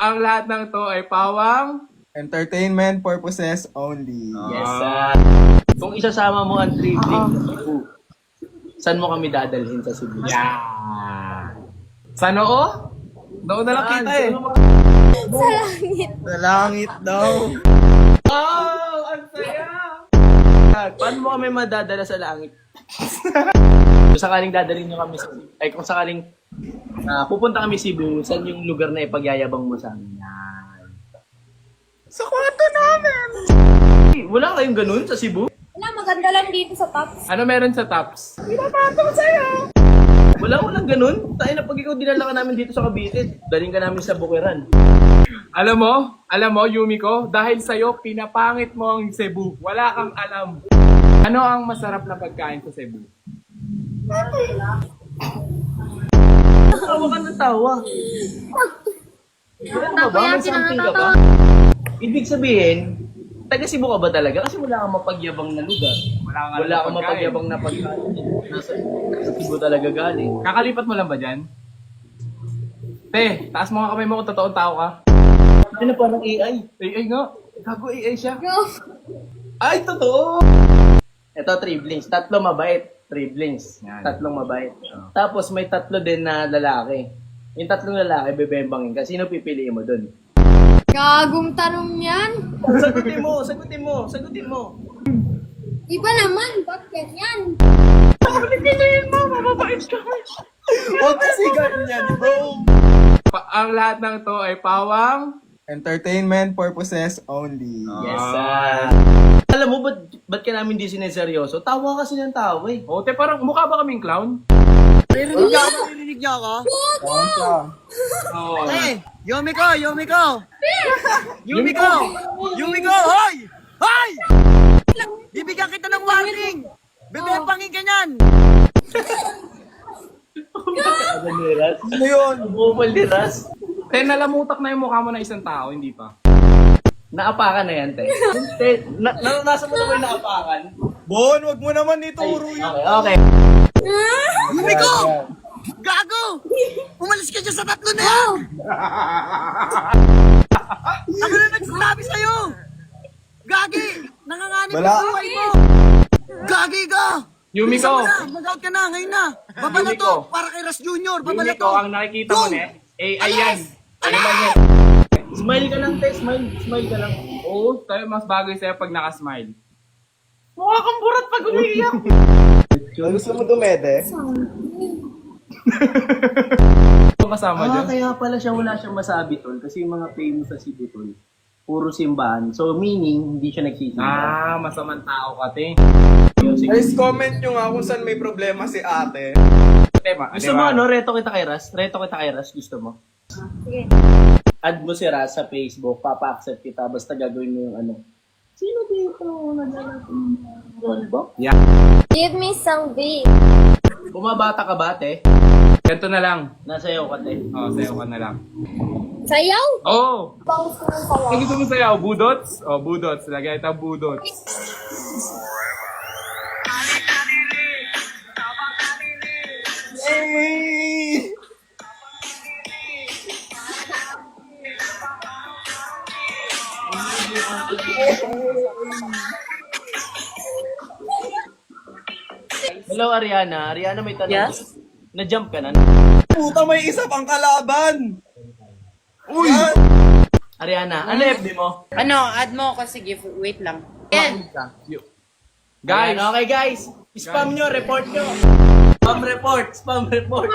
Ang lahat ng to ay pawang entertainment purposes only. Yes, sir. Kung isasama mo ang tripling sa Cebu, saan mo kami dadalhin sa Cebu? yan. Sa noo? Noo na lang kita eh. Sa langit. Sa langit daw. Wow! Ang saya! Paano mo kami madadala sa langit? Kung sakaling dadalhin nyo kami sa Cebu, ay kung sakaling pupunta kami Cebu, saan yung lugar na ipagyayabang mo sa amin? Yan. Sa kwarto namin. Hey, wala kayong ganun sa Cebu? Wala, maganda lang dito sa tops. Ano meron sa tops? Walang ganun? Tayo na pag ikaw dinala ka namin dito sa Cavite, daling ka namin sa Bukiran. Alam mo, Yumiko, dahil sa'yo, pinapangit mo ang Cebu. Wala kang alam. Ano ang masarap na pagkain sa Cebu? Tawa ka ng tawa. Ano ba? May something ka ba? Ibig sabihin, taga Cebu ka ba talaga? Kasi wala kang mapagyabang na lugar. Wala kang mapagyabang na pagkain. Nasa Cebu talaga galing. Kakalipat mo lang ba dyan? Te, taas mo nga kamay mo kung totoong tao ka. Ano na parang AI? Ay nga. Gago AI siya. Go. Ay, totoo! Ito, triplings. Tatlo mabait. Triplings. Yan. Tatlong mabait. Tapos may tatlo din na lalaki. Yung tatlong lalaki, bebembangin ka. Sino pipiliin mo dun? Gagong tanong yan. Sagutin mo! Sagutin mo! Sagutin mo! Iba naman, ba't ganyan? Huwag kasi ganyan, bro. Ang lahat ng to ay pawang Entertainment purposes only. Yes, sir. Alam mo, ba't ka namin di sineseryoso? Tawa kasi ng tawa eh. O, te, parang mukha ba kaming clown? Narinig niya ako? Saan siya? Oo. Hey! Yumiko! Yumiko! Yumiko! Yumiko! Hoy! Hoy! Bibigyan kita ng warning! Bibepangin ka niyan! Ano yun? Bupal di Ras. Te, nalamutak na yung mukha mo na isang tao, hindi pa? Naapakan na yan, te. Te, naranasan mo na ba yung naapakan? Bon, wag mo naman ituro yun. Okay, okay. Yumiko! Gago! Umalis ka dyan sa tatlo na yan! Ako na nagsasabi sa'yo! Gagi! Nanganganib Wala. ang buhay mo! Gagi ka! Yumiko! Mag-out ka na, ngayon na! Baba na to! Yumiko. Para kay Ras Junior! Baba na Yumiko, to! ang nakikita mo na AI yan. Ano lang yan? Smile ka lang, te. Smile. Smile ka lang. Oo, tayo mas bagay sa'yo pag nakasmile. Mukha kang burat pag umiiyak. Gusto mo dumede? Kung kasama dyan. Kaya pala siya wala siyang masabi, tol. Kasi yung mga famous sa Cebu, tol, puro simbahan. So, meaning, hindi siya nagsisimba. Masamang tao ka, te. Guys, comment nyo nga kung saan may problema si ate. Tema, Gusto mo, ano? Reto kita kay Ras? Reto kita kay Ras? Gusto mo? Sige. Add mo si Ras sa Facebook. Papa-accept kita. Basta gagawin mo yung ano. Sino dito? Rolbo? Yeah. Give me some beat. Bumabata ka ba, te? Ganito na lang. Nasayaw ka, te. Oh, sayo ka na lang. Sayaw? Oh! Bangus ko ng sayaw. Ang gusto mo sayaw? Budots? Oh, budots. Lagay ito budots. Yay! Hello, Ariana. Ariana, may tanong. Yes? Na-jump ka na? Puta, may isa pang kalaban! Uy! Ariana, ano FB mo? Ano, add mo ako. Sige, wait lang. Yan. Guys, Ayan, okay guys. Spam nyo, report nyo. Spam report, spam report.